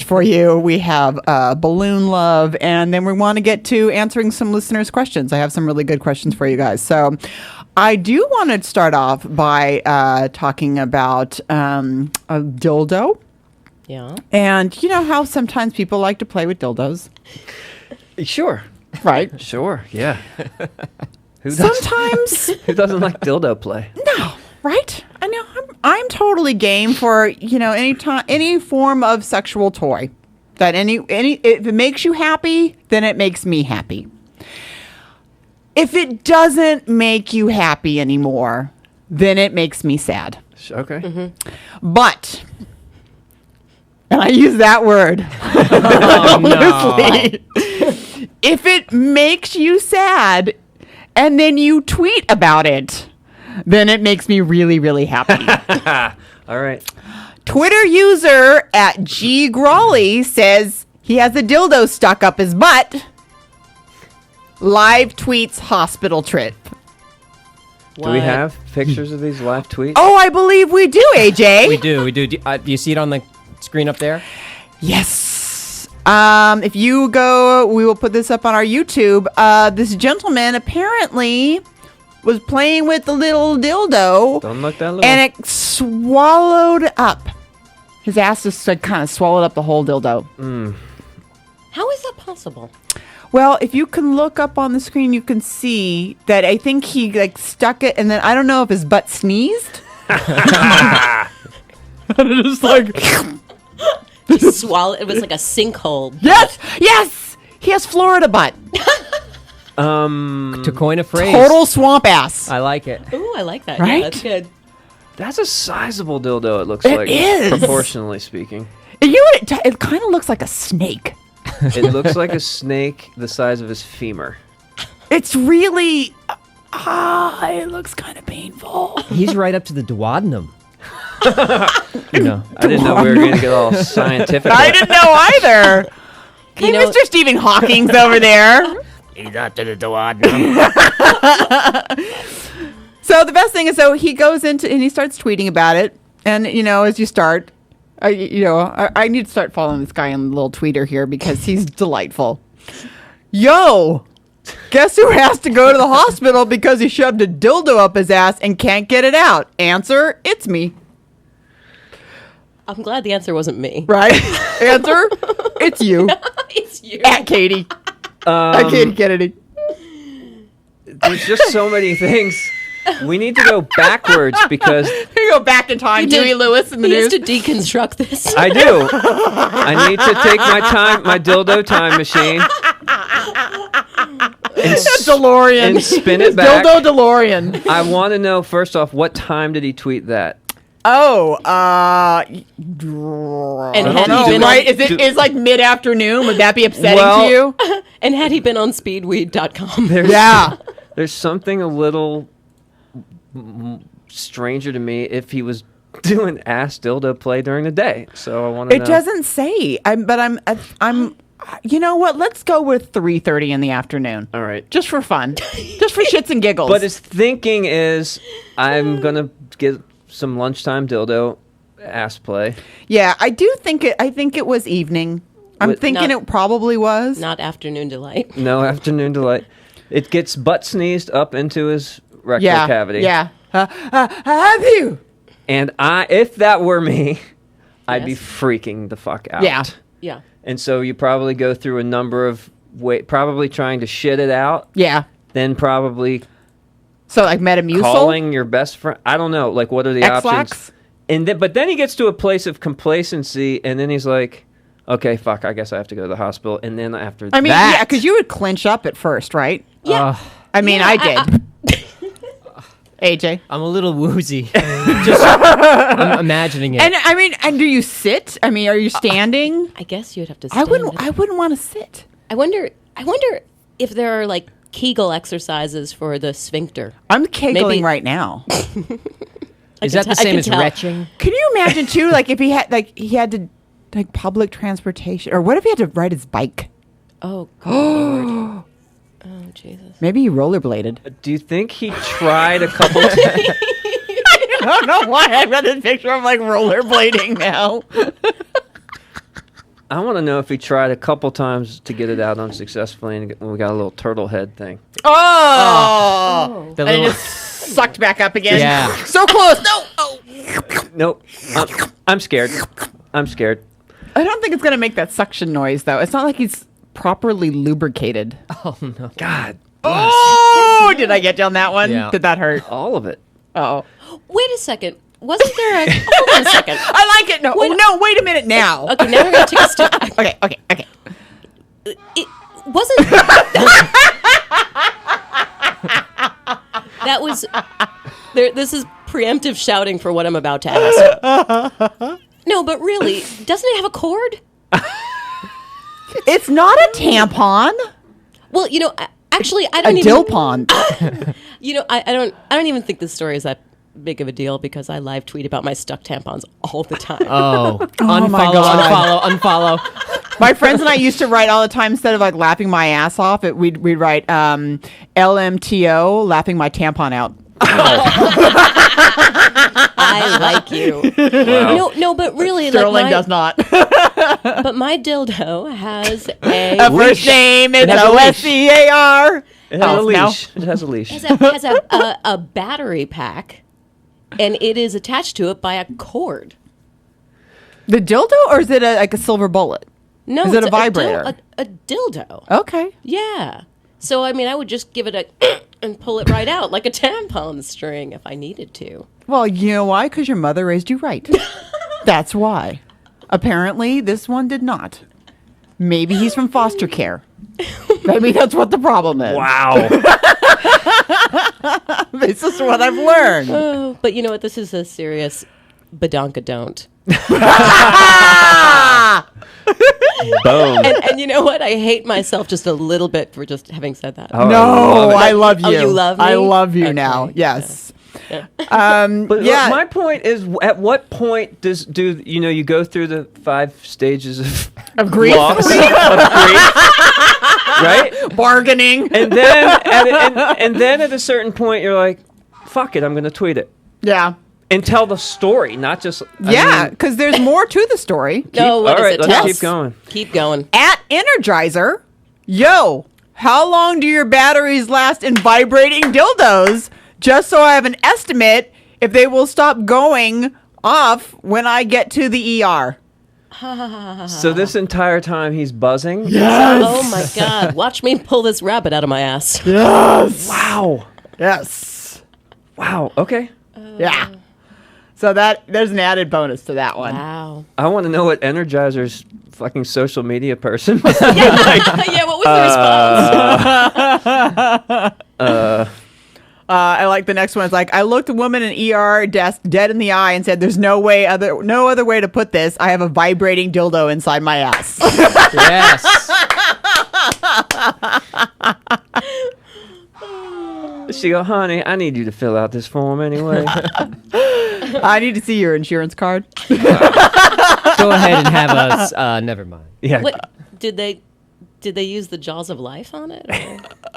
for you. We have balloon love, and then we want to get to answering some listeners' questions. I have some really good questions for you guys. So I do want to start off by talking about a dildo. Yeah. And you know how sometimes people like to play with dildos? Sure. Right. Sure. Yeah. Sometimes. Who doesn't like dildo play? No. Right? I know. I'm totally game for, any form of sexual toy. That if it makes you happy, then it makes me happy. If it doesn't make you happy anymore, then it makes me sad. Okay. Mm-hmm. But, and I use that word loosely, if it makes you sad and then you tweet about it, then it makes me really, really happy. All right. Twitter user at G Grawley says he has a dildo stuck up his butt. Live tweets hospital trip. Do we have pictures of these live tweets? Oh, I believe we do, AJ. We do. Do you see it on the screen up there? Yes. If you go, we will put this up on our YouTube. This gentleman apparently was playing with the little dildo. Don't look that little. And it swallowed up. His ass just kind of swallowed up the whole dildo. How is that possible? Well, if you can look up on the screen, you can see that I think he stuck it, and then I don't know if his butt sneezed. And it just He swallowed. It was like a sinkhole. Yes. He has Florida butt. To coin a phrase. Total swamp ass. I like it. Ooh, I like that. Right? Yeah, that's good. That's a sizable dildo, it looks It like. is. Proportionally speaking. It kind of looks like a snake. It looks like a snake the size of his femur. It's really... it looks kind of painful. He's right up to the duodenum. I didn't know we were going to get all scientific. I didn't know either. Hey, know- Mr. Stephen Hawking's over there. He's up to the duodenum. So the best thing is, he goes into and he starts tweeting about it. And, as you start, I need to start following this guy on the little tweeter here because he's delightful. Yo, guess who has to go to the hospital because he shoved a dildo up his ass and can't get it out? Answer, it's me. I'm glad the answer wasn't me. Right? Answer, it's you. It's you. At Katie. At Katie Kennedy. There's just so many things. We need to go backwards because... You go back in time, Dewey Lewis in the He news. has to deconstruct this. I do. I need to take my dildo time machine and DeLorean. and spin it back. Dildo DeLorean. I want to know, first off, what time did he tweet that? Oh, And I had don't know. he been Right? on, Is like mid-afternoon? Would that be upsetting Well- to you? and had he been on speedweed.com? Yeah. There's something a little stranger to me if he was doing ass dildo play during the day. So I want to know. It doesn't say. I'm. You know what? Let's go with 3:30 in the afternoon. All right. Just for fun. Just for shits and giggles. But his thinking is, I'm going to get some lunchtime dildo ass play. yeah, I do think it. I think it was evening. I'm What- thinking Not- it probably was. Not afternoon delight. No afternoon delight. It gets butt sneezed up into his rectal cavity. Yeah. Have you? And if that were me, I'd be Yes. freaking the fuck out. Yeah. Yeah. And so you probably go through a number of probably trying to shit it out, Yeah. then probably So like Metamucil. calling your best friend. I don't know. Like, what are the X-Lax? options? But then he gets to a place of complacency, and then he's like, okay, fuck, I guess I have to go to the hospispittal. And then after I mean, that, yeah, because you would clench up at first, right? Yeah. I mean, Yeah, I did. AJ. I'm a little woozy. I'm imagining it. And I mean, and do you sit? I mean, are you standing? I guess you'd have to. I Stand wouldn't. I wouldn't want to sit. I wonder if there are like Kegel exercises for the sphincter. I'm kegling Maybe- right now. Is that the I same can as tell. retching? Can you imagine too? Like if he had to like public transportation, or what if he had to ride his bike? Oh, good Lord. Oh, Jesus. Maybe he rollerbladed. do you think he tried a couple times? I don't know why I read this picture of like rollerblading now. I want to know if he tried a couple times to get it out unsuccessfully, and when we got a little turtle head thing. Oh! The And it little- just sucked back up again. Yeah. So close. No! Oh. Nope. I'm scared. I'm scared. I don't think it's going to make that suction noise, though. It's not like he's properly lubricated. Oh no. God. Oh! Did I get down that one? Yeah. Did that hurt? All of it. Oh. Wait a second. Wasn't there a... Hold on a second. I like it. No. Wait- Oh, no, wait a minute now. Okay, now we're going to take a step back. Okay. It wasn't... That was... This is preemptive shouting for what I'm about to ask. No, but really, doesn't it have a cord? It's not a tampon. Well, actually, I A don't even... dilpon. I don't even think this story is that big of a deal because I live tweet about my stuck tampons all the time. Oh. my God. Unfollow. My friends and I used to write all the time, instead of like laughing my ass off, we'd write LMTO, laughing my tampon out. I like you. Wow. No, but really, Sterling like does not. but my dildo has A a first name, it's has a leash. OSCAR. It has a Oh, leash. It has a leash. has a battery pack, and it is attached to it by a cord. The dildo, or is it like a silver bullet? No, Is it it's a vibrator? A dildo. Okay. Yeah. So I mean, I would just give it a and pull it right out like a tampon string if I needed to. Well, you know why? Because your mother raised you right. That's why. Apparently, this one did not. Maybe he's from foster care. Maybe that's what the problem is. Wow. This is what I've learned. Oh, but you know what? This is a serious badonka don't. Boom. And you know what? I hate myself just a little bit for just having said that. Oh, No, I love you. Oh, you love me? I love you Okay. now. Yes. But Yeah. my point is, at what point do you go through the 5 stages of grief? loss, of grief, right? Bargaining. And then at a certain point, you're like, "Fuck it, I'm going to tweet it Yeah. and tell the story, not just Yeah, because there's more to the story. No, what all does right, it let's tell? keep going. Keep going. At Energizer, yo, how long do your batteries last in vibrating dildos? Just so I have an estimate if they will stop going off when I get to the ER. So this entire time he's buzzing. Yes. Oh my God! Watch me pull this rabbit out of my ass. Yes. Wow. Yes. Wow. Okay. Yeah. So there's an added bonus to that one. Wow. I want to know what Energizer's fucking social media person. Yeah. What was the response? I like the next one. It's like, I looked a woman in ER desk dead in the eye and said, "There's no other way to put this. I have a vibrating dildo inside my ass." Yes. She go, "Honey, I need you to fill out this form anyway." I need to see your insurance card. Go ahead and have us. Never mind. Yeah. What did they use the jaws of life on it?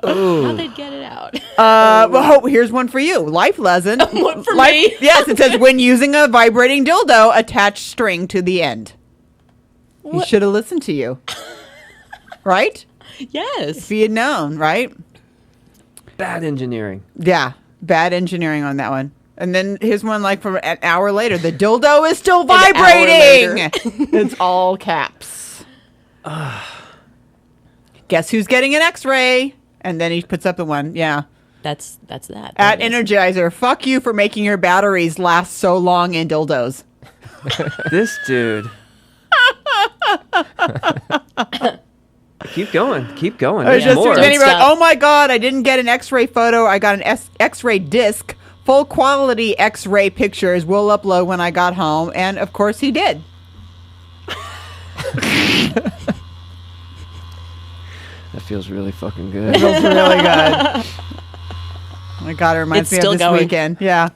Or how'd they get it out? Well, here's one for you. Life lesson. One for me? Yes, it says, when using a vibrating dildo, attach string to the end. He should have listened to you. Right? Yes. If he had known, right? Bad engineering. Yeah. Bad engineering on that one. And then here's one like from an hour later. The dildo is still vibrating. It's all caps. Guess who's getting an X-ray? And then he puts up the one. Yeah. That's that. At That is. Energizer, fuck you for making your batteries last so long in dildos. This dude. Keep going. Keep going. It was There's just, more. then he wrote, Stop. "Oh my God, I didn't get an X-ray photo. I got an X-ray disc. Full quality X-ray pictures will upload when I got home." And of course he did. That feels really fucking It good. feels really good. Oh my God, it reminds It's me of still this going. weekend. Yeah.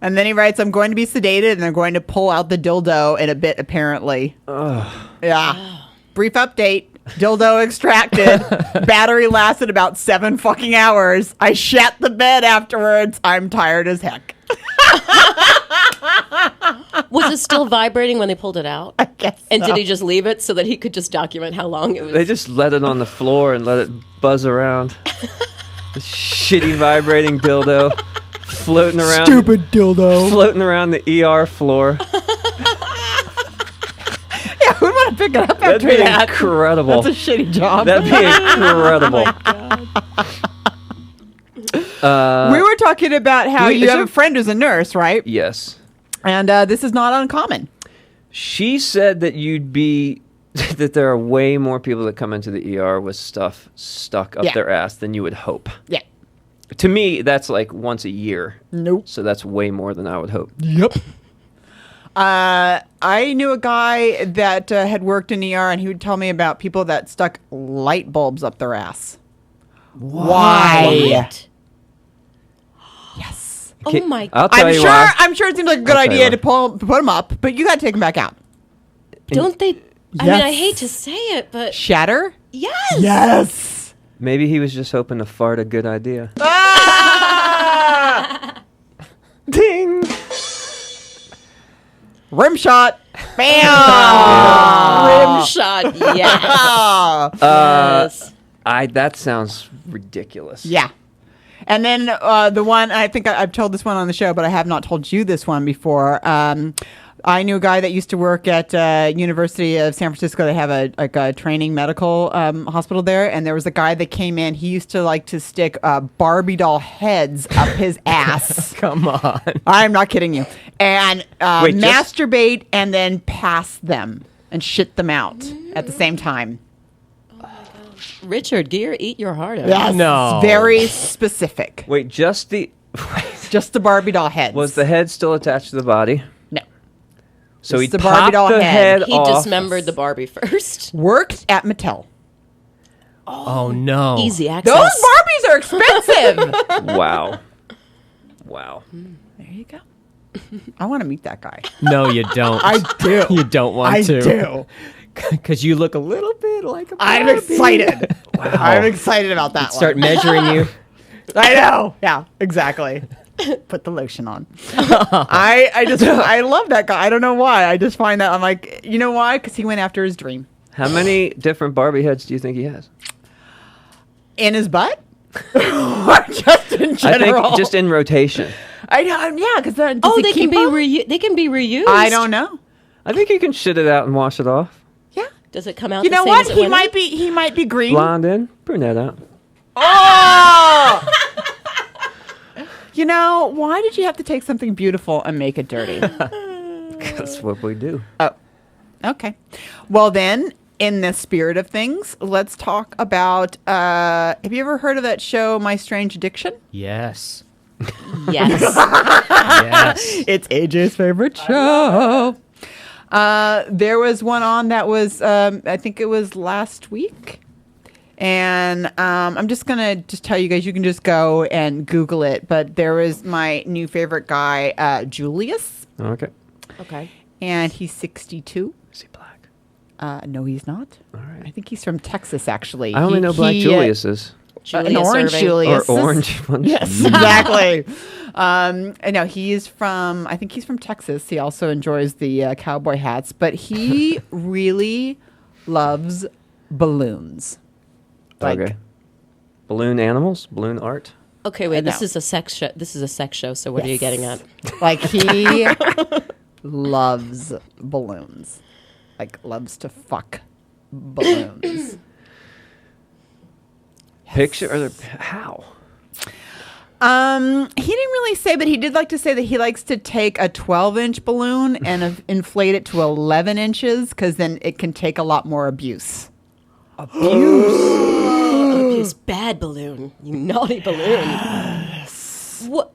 And then he writes, "I'm going to be sedated and they're going to pull out the dildo in a bit, apparently." Yeah. Brief update. Dildo extracted. Battery lasted about 7 fucking hours. I shat the bed afterwards. I'm tired as heck. Was it still vibrating when they pulled it out? I guess And so. did he just leave it so that he could just document how long it was? They just let it on the floor and let it buzz around. This shitty vibrating dildo floating around. dildo. Floating around the ER floor. Yeah, who'd want to pick it up That'd after be that? incredible. That's a shitty job. That'd be incredible. We were talking about how Wait, you is have there- a friend who's a nurse, right? Yes. And this is not uncommon. She said that you'd be that there are way more people that come into the ER with stuff stuck up Yeah. their ass than you would hope. Yeah. To me, that's like once a year. Nope. So that's way more than I would hope. Yep. I knew a guy that had worked in ER, and he would tell me about people that stuck light bulbs up their ass. Why? What? Yes. Oh my I'll god. tell I'm you sure. why. I'm sure it seems like a good I'll tell you idea why. to put them up, but you got to take them back out. Don't they? I mean, I Yes. hate to say it, but Shatter. yes. Yes. Maybe he was just hoping to fart a good idea. Ding! Rim shot. Bam. Rim shot. Yes. Yes. That sounds ridiculous. Yeah. And then the one, I think I've told this one on the show, but I have not told you this one before. I knew a guy that used to work at University of San Francisco. They have a training medical hospital there, and there was a guy that came in. He used to like to stick Barbie doll heads up his ass. Come on. I'm not kidding you. And Wait, just- masturbate and then pass them and shit them out at the same time. Richard Gere, eat your heart out. Yes. No. Very specific. Wait, just the Just the Barbie doll heads. was the head still attached to the body? No. So Just he the Barbie popped doll the head. head He off. dismembered the Barbie first. Worked at Mattel. Oh no. Easy access. Those Barbies are expensive. Wow. Wow. There you go. I want to meet that guy. No, you don't. I do. You don't want to. do. Because you look a little bit like a I'm Barbie. excited. I'm excited about that Start one. measuring you. I know. Yeah, exactly. Put the lotion on. I love that guy. I don't know why. I just find that I'm like, you know why? Because he went after his dream. How many different Barbie heads do you think he has? In his butt? Or just in I general? think just in rotation. I know. Yeah, because Oh, they can be they can be reused. I don't know. I think you can shit it out and wash it off. Yeah. Does it come out? You the know same what? as it He went might in? be. He might be green. Blonde in, brunette out. Oh! You know, why did you have to take something beautiful and make it dirty? That's what we do. Oh, okay. Well, then, in the spirit of things, let's talk about. Have you ever heard of that show, My Strange Addiction? Yes. Yes. Yes. It's AJ's favorite show. There was one on that was, I think it was last week. And I'm just going to just tell you guys, you can just go and Google it. But there was my new favorite guy, Julius. Okay. Okay. And he's 62. Is he black? No, he's not. All right. I think he's from Texas, actually. I only know Black Julius is. An Julius orange Irving. Julius. Or orange one. Yes, exactly. And no, he is from, I think he's from Texas. He also enjoys the cowboy hats, but he really loves balloons. Like, Okay. Balloon animals? Balloon art? Okay, wait. This No. is a sex show. This is a sex show. So what are you getting at? Like he loves balloons. Like loves to fuck balloons. Picture? Or how? He didn't really say, but he did like to say that he likes to take a 12-inch balloon and inflate it to 11 inches because then it can take a lot more abuse. Abuse. Bad balloon. You naughty balloon. What?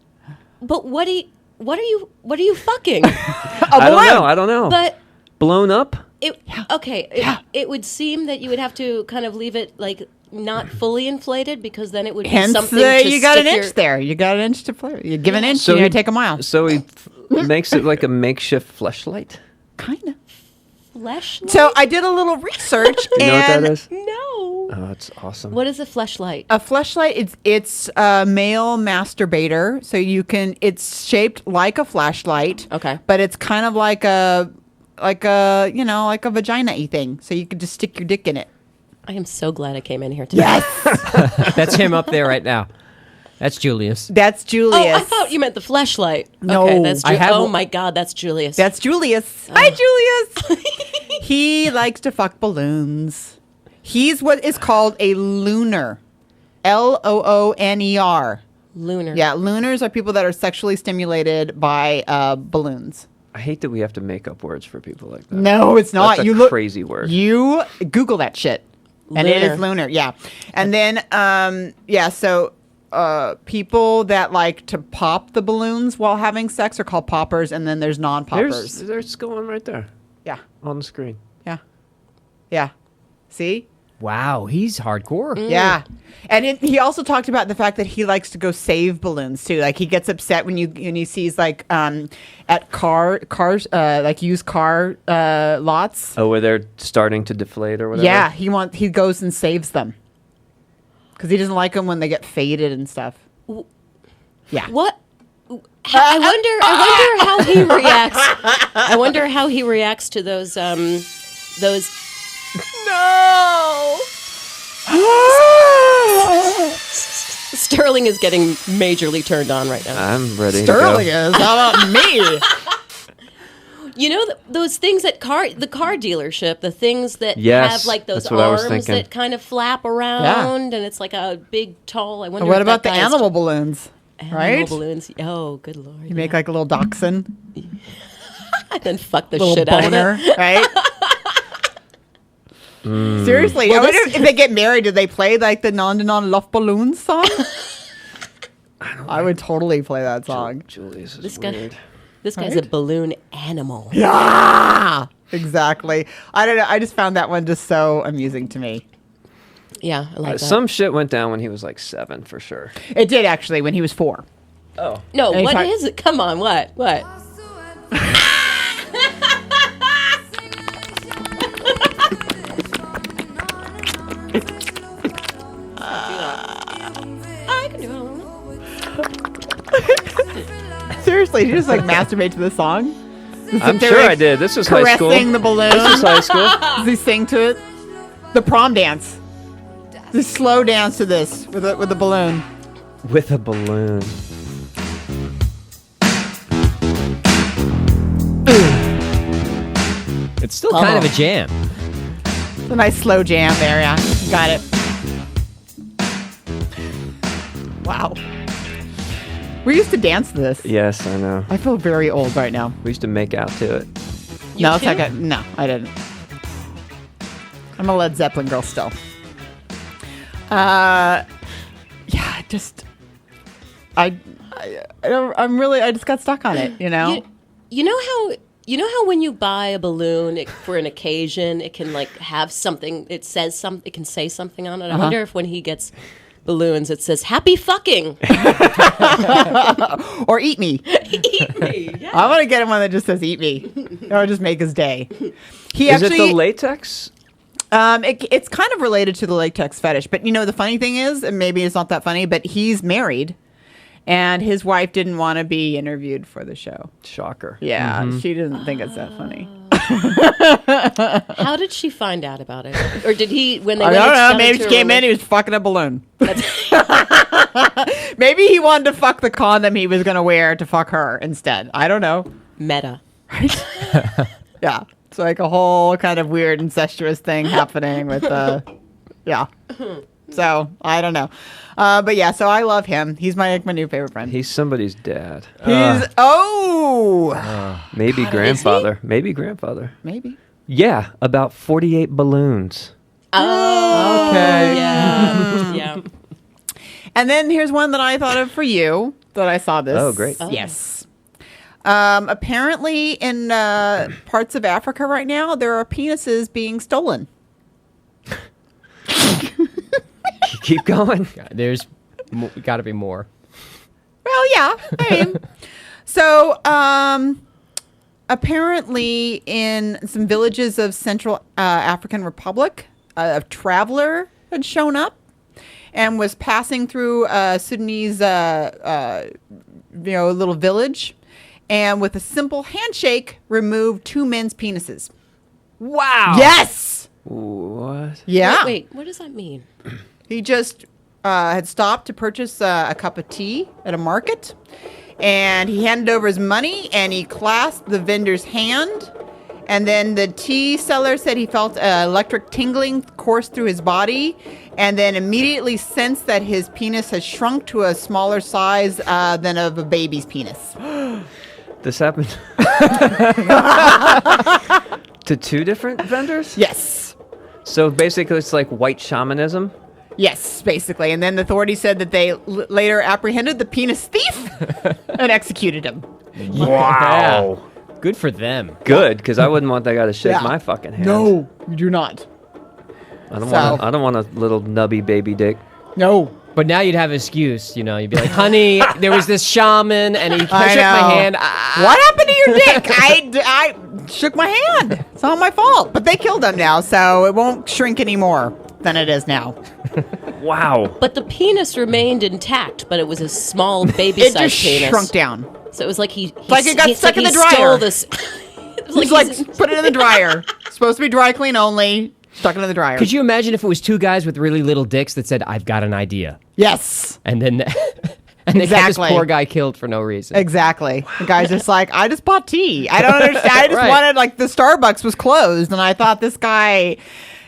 But what are you fucking? I don't know. But Blown up? it would seem that you would have to kind of leave it like not fully inflated because then it would be Hence, something to you got an stick inch your- there. You got an inch to play. You give an inch, So you he- take a mile. So he makes it like a makeshift fleshlight? Kind of. Flesh. So I did a little research. You know what and that is? No. Oh, that's awesome. What is a fleshlight? A fleshlight, it's a male masturbator, so it's shaped like a flashlight. Okay. But it's kind of like a vagina-y thing, so you can just stick your dick in it. I am so glad I came in here today. Yes. That's him up there right now. That's Julius. That's Julius. Oh, I thought you meant the fleshlight. No. Okay, that's I have oh one- my God, that's Julius. That's Julius. Hi, Julius. He likes to fuck balloons. He's what is called a looner. Looner. Lunar. Yeah, looners are people that are sexually stimulated by balloons. I hate that we have to make up words for people like that. No, it's not. That's a You look crazy word. You Google that shit, and it Lunar. is lunar. Yeah, and then so people that like to pop the balloons while having sex are called poppers, and then there's non-poppers. There's going right there Yeah, on the screen. yeah. See. Wow, he's hardcore. Yeah, and he also talked about the fact that he likes to go save balloons too. Like he gets upset when he sees like at cars like used car lots. Oh, where they're starting to deflate or whatever? Yeah, he goes and saves them because he doesn't like them when they get faded and stuff. Yeah. What? I wonder how he reacts. I wonder how he reacts to those. No. Sterling is getting majorly turned on right now. I'm ready Sterling to go. is. How about me? You know those things at the car dealership, the things that Yes, have like those that's what I was arms thinking. that kind of flap around, and it's like a big, tall. I wonder. What if about the that guy's animal balloons? animal right? balloons? Oh, good lord! You make like a little dachshund, and then fuck the little shit out of boner, it. right? Seriously, Well, I wonder this- if they get married, do they play like the Non Love Balloons song? I would totally play that song. Julius is This guy- weird. This guy's Right? a balloon animal. Yeah, exactly. I don't know. I just found that one just so amusing to me. Yeah, I like that. Some shit went down when he was like 7 for sure. It did actually when he was 4. Oh. No, And what if I- is it? Come on, what? What? I can do it. Seriously, did you just like masturbate to the song? Just I'm sit there, sure like, I did. This was high school. caressing the balloon. This was high school. Does he sing to it? The prom dance. The slow dance to this with a balloon. With a balloon. It's still kind of a jam. It's a nice slow jam there, yeah. Got it. Wow. We used to dance to this. Yes, I know. I feel very old right now. We used to make out to it. No, it's too? like no, I didn't. I'm a Led Zeppelin girl still. Yeah, I just got stuck on it, you know? You know how when you buy a balloon for an occasion, it can like have something. It says something. It can say something on it. I wonder if when he gets balloons, it says "Happy fucking." Or eat me. Eat me. Yeah. I want to get him one that just says "eat me." That would just make his day. He Is actually, it the latex? it's kind of related to the latex fetish, but you know the funny thing is, and maybe it's not that funny, but he's married, and his wife didn't want to be interviewed for the show. Shocker. Yeah, she didn't think it's that funny. How did she find out about it? Or did he when they? I went don't know. down Maybe into she a came in. He was fucking a balloon. Maybe he wanted to fuck the condom he was going to wear to fuck her instead. I don't know. meta. Yeah, it's like a whole kind of weird incestuous thing happening with yeah. So I don't know, but yeah. So I love him. He's my new favorite friend. He's somebody's dad. He's Maybe grandfather. Maybe grandfather. maybe. Yeah, about 48 balloons. Oh, Okay. yeah, yeah. And then here's one that I thought of for you that I saw this. Oh, great. Yes. Apparently, in parts of Africa right now, there are penises being stolen. Keep going. There's got to be more. Well, yeah. I mean, so apparently, in some villages of Central African Republic, a traveler had shown up and was passing through a Sudanese, little village, and with a simple handshake, removed 2 men's penises. Wow. Yes. What? Yeah. Wait, what does that mean? He just had stopped to purchase a cup of tea at a market, and he handed over his money, and he clasped the vendor's hand. And then the tea seller said he felt electric tingling course through his body, and then immediately sensed that his penis has shrunk to a smaller size than of a baby's penis. This happened to 2 different vendors? Yes. So basically it's like white shamanism? Yes, basically. And then the authorities said that they later apprehended the penis thief and executed him. Wow. Good for them. Good, because I wouldn't want that guy to shake my fucking hand. No, you do not. I don't want a little nubby baby dick. No. But now you'd have an excuse, You'd be like, honey, there was this shaman, and he shook my hand. What happened to your dick? I shook my hand. It's not my fault. But they killed him now, so it won't shrink any more than it is now. Wow. But the penis remained intact, but it was a small baby-sized It just penis. shrunk down. So it was like he like it got stuck in the dryer. Stole this. It was He's like, put it in the dryer. Supposed to be dry clean only. Stuck it in the dryer. Could you imagine if it was 2 guys with really little dicks that said, I've got an idea? Yes. And then they got this poor guy killed for no reason. Exactly. The guy's just like, I just bought tea. I don't understand. I just wanted, the Starbucks was closed, and I thought this guy...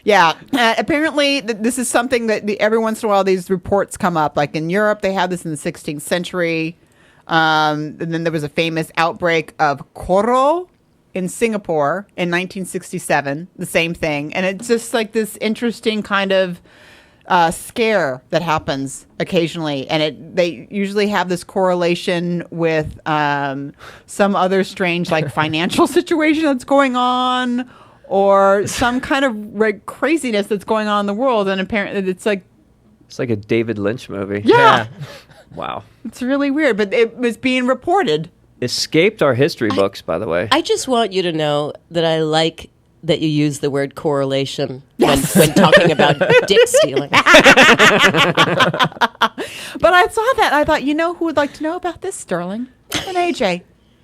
Yeah. Apparently, this is something that every once in a while these reports come up. Like in Europe, they had this in the 16th century. And then there was a famous outbreak of Koro in Singapore in 1967. The same thing. And it's just like this interesting kind of scare that happens occasionally. And they usually have this correlation with some other strange financial situation that's going on, or some kind of craziness that's going on in the world. And apparently it's like a David Lynch movie. Yeah. Wow. It's really weird, but it was being reported. Escaped our history books, by the way. I just want you to know that I like that you use the word correlation Yes. when talking about dick stealing. But I saw that and I thought, who would like to know about this, Sterling? And AJ.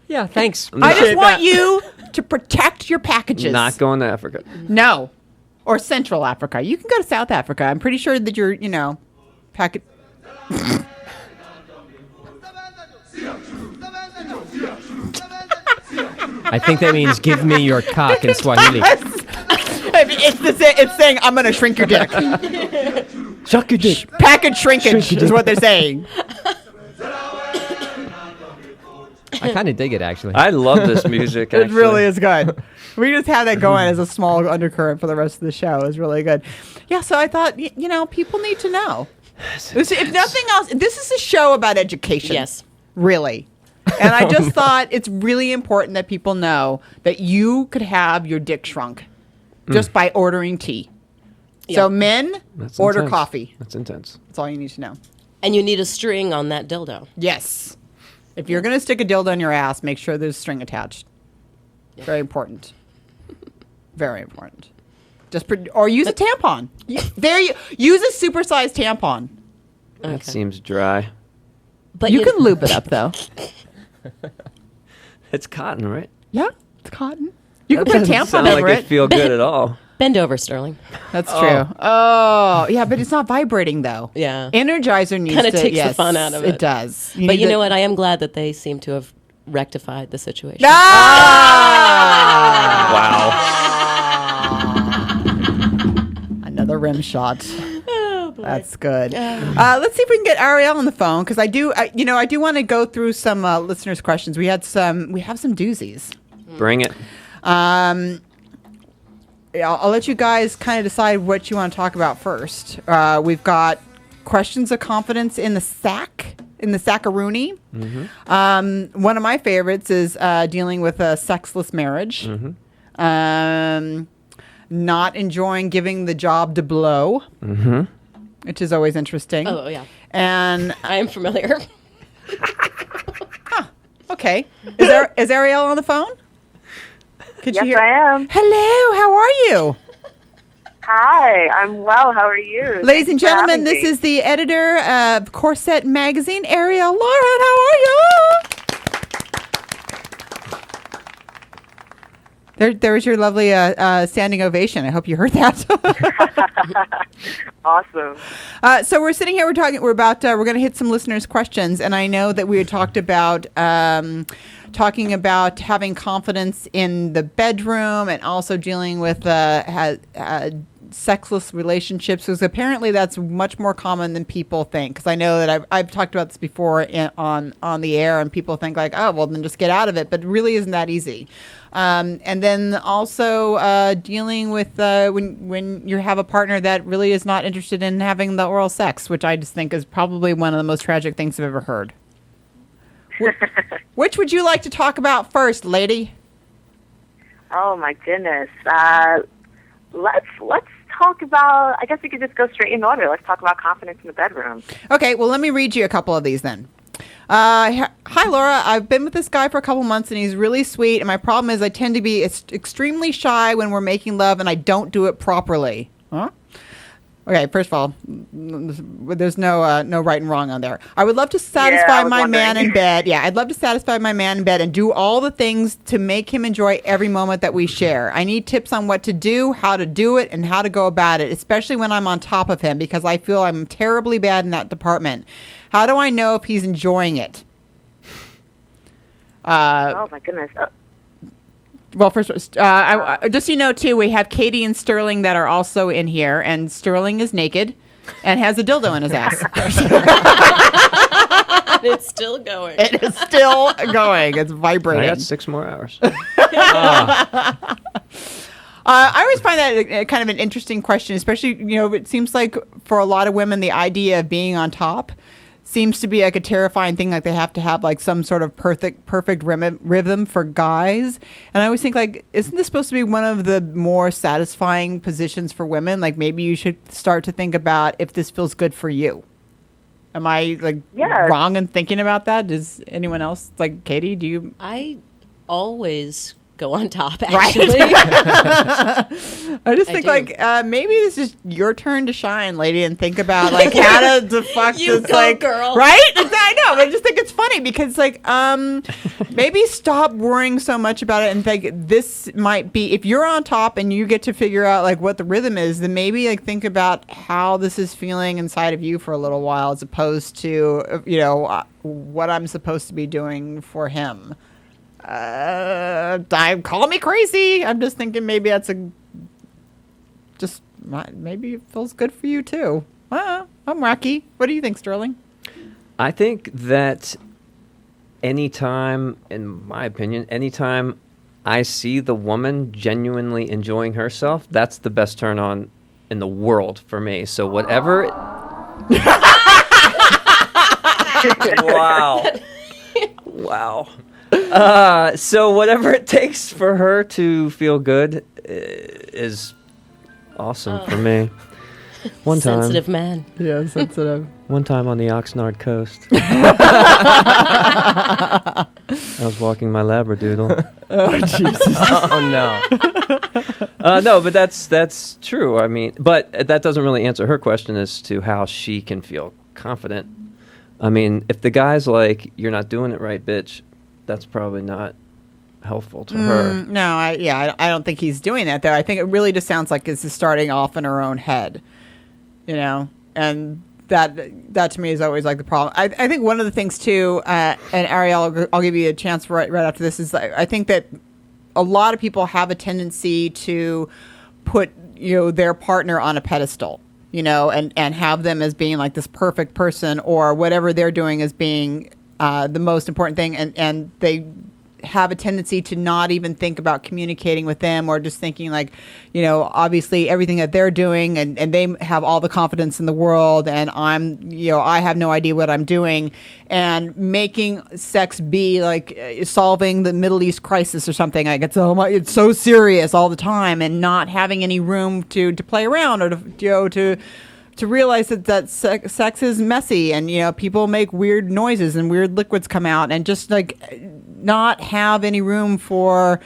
Yeah, thanks. I just want you to protect your packages. Not going to Africa. No. Or Central Africa. You can go to South Africa. I'm pretty sure that you're, packet. I think that means give me your cock in Swahili. It's saying, I'm going to shrink your dick. Suck your dick. Package shrinkage is what they're saying. I kind of dig it, actually. I love this music, It actually. really is good. We just have that going as a small undercurrent for the rest of the show. It's really good. Yeah, so I thought, people need to know. If nothing else, this is a show about education. Yes. Really. And I just thought it's really important that people know that you could have your dick shrunk just by ordering tea. So Yeah. men, That's order intense. coffee. That's intense. That's all you need to know. And you need a string on that dildo. Yes. If you're going to stick a dildo in your ass, make sure there's string attached. Very important. Very important. Or use a tampon. Use a supersized tampon. That seems dry. But You can lube it up though. It's cotton, right? Yeah, it's cotton. You can That put a doesn't tampon sound over like it. it feel good at all. Bend over, Sterling. That's true. Oh, yeah, but it's not vibrating though. Yeah. Energizer needs Kinda to. takes the fun out of it. It does. But you know what? I am glad that they seem to have rectified the situation. Ah! Another rim shot. Oh, boy. That's good. Let's see if we can get Arielle on the phone because I do want to go through some listeners' questions. We have some doozies. Bring it. I'll let you guys kind of decide what you want to talk about first. We've got questions of confidence in the sackaroonie. Mm-hmm. One of my favorites is dealing with a sexless marriage. Mm-hmm. Not enjoying giving the job to blow, which is always interesting. Oh, yeah. And I am familiar. okay, is Arielle on the phone? Could Yes, you hear? I am. Hello, how are you? Hi, I'm well. How are you? Ladies and Thanks for gentlemen, having this me. is the editor of Corset Magazine, Arielle Loren. How are you? There's your lovely standing ovation. I hope you heard that. Awesome. So we're sitting here. We're going to hit some listeners' questions, and I know that we had talked about talking about having confidence in the bedroom and also dealing with sexless relationships, because apparently that's much more common than people think. Because I know that I've talked about this before on the air, and people think like, oh, well, then just get out of it. But it really isn't that easy. And then also dealing with when you have a partner that really is not interested in having the oral sex, which I just think is probably one of the most tragic things I've ever heard. Which would you like to talk about first, lady? Oh my goodness. Let's talk about. I guess we could just go straight in order. Let's talk about confidence in the bedroom. Okay. Well, let me read you a couple of these then. Hi, Laura. I've been with this guy for a couple months, and he's really sweet. And my problem is I tend to be extremely shy when we're making love, and I don't do it properly. Huh? Okay, first of all, there's no right and wrong on there. I would love to satisfy my man in bed. Yeah, I'd love to satisfy my man in bed and do all the things to make him enjoy every moment that we share. I need tips on what to do, how to do it, and how to go about it, especially when I'm on top of him, because I feel I'm terribly bad in that department. How do I know if he's enjoying it? Oh my goodness. Well, first, just so you know, too, we have Katie and Stirling that are also in here, and Stirling is naked and has a dildo in his ass. It's still going. It is still going. It's vibrating. I got 6 more hours. I always find that kind of an interesting question, especially, it seems like for a lot of women, the idea of being on top seems to be like a terrifying thing. Like they have to have like some sort of perfect rhythm for guys. And I always think like, isn't this supposed to be one of the more satisfying positions for women? Like maybe you should start to think about if this feels good for you. Am I wrong in thinking about that? Does anyone else, like Katie, do you? I always go on top, actually. I just think maybe this is your turn to shine, lady, and think about like how to fuck You this, go, like, girl. right? I know, but I just think it's funny because like maybe stop worrying so much about it and think this might be, if you're on top and you get to figure out like what the rhythm is, then maybe like think about how this is feeling inside of you for a little while, as opposed to what I'm supposed to be doing for him. Call me crazy. I'm just thinking maybe that's maybe it feels good for you too. I'm wacky. What do you think, Stirling? I think that anytime I see the woman genuinely enjoying herself, that's the best turn on in the world for me. So whatever. Wow. So whatever it takes for her to feel good is awesome for me. One time. Sensitive man. Yeah, sensitive. One time on the Oxnard coast. I was walking my Labradoodle. Oh, Jesus. Oh, no. No, but that's true. I mean, but that doesn't really answer her question as to how she can feel confident. I mean, if the guy's like, you're not doing it right, bitch, that's probably not helpful to her. No, I don't think he's doing that, though. I think it really just sounds like this is starting off in her own head, and that to me is always like the problem. I think one of the things, too, and Arielle, I'll give you a chance right after this, is I think that a lot of people have a tendency to put, their partner on a pedestal, and have them as being like this perfect person, or whatever they're doing as being the most important thing, and they have a tendency to not even think about communicating with them, or just thinking like, obviously everything that they're doing, and they have all the confidence in the world, and I have no idea what I'm doing, and making sex be like solving the Middle East crisis or something. Like it's so serious all the time, and not having any room to play around, or to realize that sex is messy, and people make weird noises and weird liquids come out, and just like not have any room for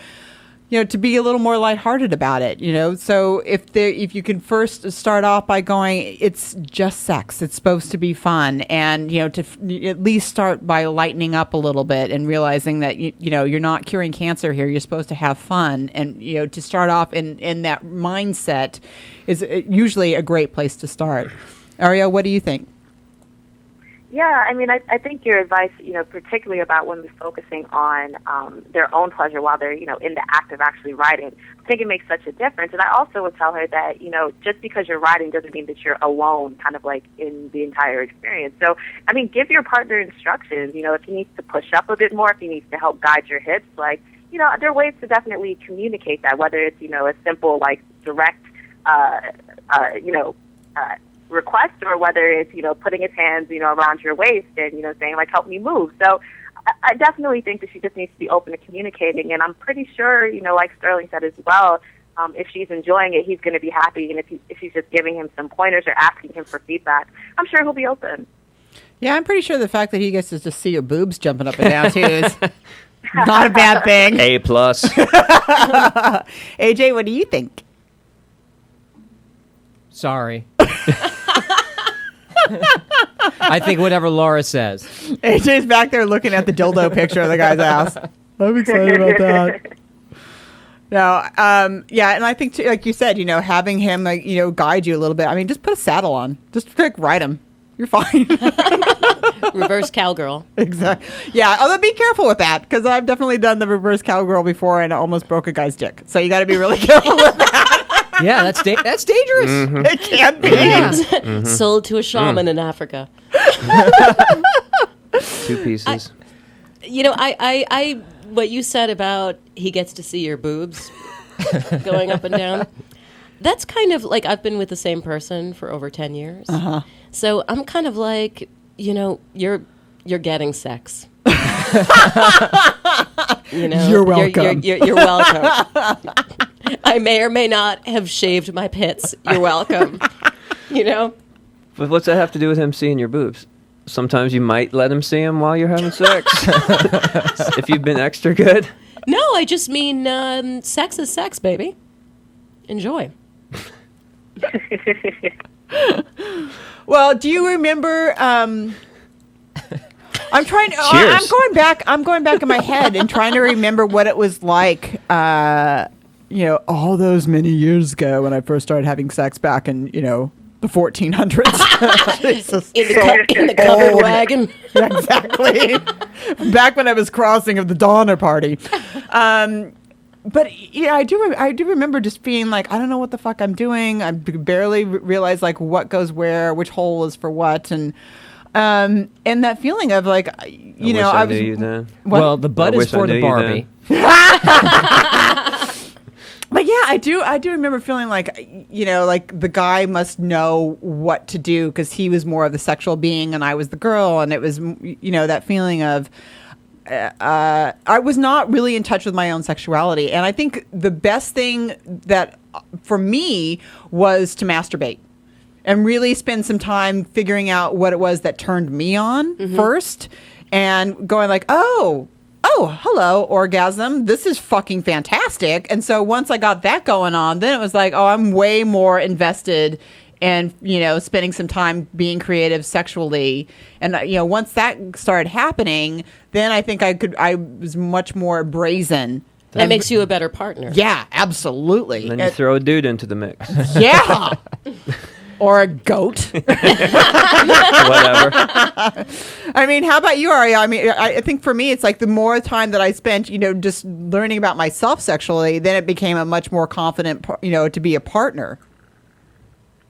to be a little more lighthearted about it, So if you can first start off by going, it's just sex. It's supposed to be fun. And, to at least start by lightening up a little bit and realizing that, you're not curing cancer here. You're supposed to have fun. And, to start off in that mindset is usually a great place to start. Arielle, what do you think? Yeah, I mean, I think your advice, particularly about women focusing on their own pleasure while they're, in the act of actually writing, I think it makes such a difference. And I also would tell her that, just because you're writing doesn't mean that you're alone kind of like in the entire experience. So, I mean, give your partner instructions, if he needs to push up a bit more, if he needs to help guide your hips, like, there are ways to definitely communicate that, whether it's, a simple, like, direct, request, or whether it's, putting his hands, around your waist and, saying, like, help me move. So I definitely think that she just needs to be open to communicating. And I'm pretty sure, like Stirling said as well, if she's enjoying it, he's going to be happy. And if she's just giving him some pointers or asking him for feedback, I'm sure he'll be open. Yeah, I'm pretty sure the fact that he gets to just see your boobs jumping up and down, too, is not a bad thing. A+. AJ, what do you think? Sorry. I think whatever Laura says. AJ's back there looking at the dildo picture of the guy's ass. I'm excited about that. No, yeah, and I think, too, like you said, having him, like, guide you a little bit. I mean, just put a saddle on. Just, like, ride him. You're fine. Reverse cowgirl. Exactly. Yeah, although be careful with that, because I've definitely done the reverse cowgirl before and almost broke a guy's dick. So you got to be really careful with that. Yeah, that's dangerous. Mm-hmm. It can be. Mm-hmm. Sold to a shaman in Africa. 2 pieces. I what you said about he gets to see your boobs going up and down. That's kind of like, I've been with the same person for over 10 years. Uh-huh. So I'm kind of like, you're getting sex. You're welcome. You're welcome. I may or may not have shaved my pits. You're welcome. But what's that have to do with him seeing your boobs? Sometimes you might let him see them while you're having sex. If you've been extra good. No, I just mean sex is sex, baby. Enjoy. Well, do you remember? I'm trying. Cheers. I'm going back in my head and trying to remember what it was like. All those many years ago when I first started having sex back in the 1400s. Jesus. In the covered wagon. Yeah, exactly. Back when I was crossing of the Donner Party. But yeah, I do remember just being like, I don't know what the fuck I'm doing. I barely realize like what goes where, which hole is for what, and that feeling of like, I knew you then. Well, the butt is for the Barbie. But yeah, I do remember feeling like, like the guy must know what to do because he was more of the sexual being and I was the girl, and it was, that feeling of, I was not really in touch with my own sexuality. And I think the best thing that for me was to masturbate and really spend some time figuring out what it was that turned me on first, and going like, oh, hello, orgasm. This is fucking fantastic. And so once I got that going on, then it was like, oh, I'm way more invested in, spending some time being creative sexually. And, once that started happening, then I think I was much more brazen. That makes you a better partner. Yeah, absolutely. And then you throw a dude into the mix. Yeah. Or a goat. Whatever. I mean, how about you, Arielle? I mean, I think for me, it's like the more time that I spent, just learning about myself sexually, then it became a much more confident, to be a partner.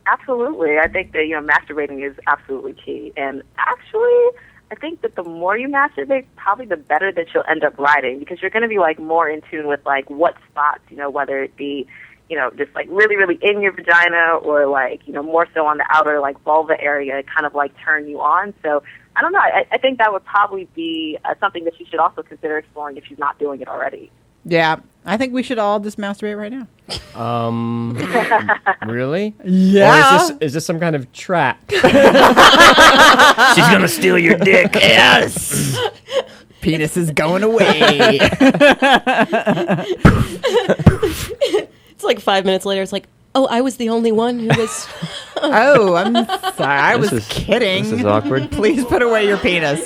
Absolutely. I think that, masturbating is absolutely key. And actually, I think that the more you masturbate, probably the better that you'll end up writing, because you're going to be like more in tune with like what spots, whether it be, just like really, really in your vagina, or like, more so on the outer like vulva area, kind of like turn you on. So I don't know. I think that would probably be something that you should also consider exploring if you're not doing it already. Yeah. I think we should all just masturbate right now. Really? Yeah. Or is this some kind of trap? She's going to steal your dick. Yes. Penis is going away. It's like 5 minutes later. It's like, oh, I was the only one who was. Oh, I'm sorry. I was kidding. This is awkward. Please put away your penis.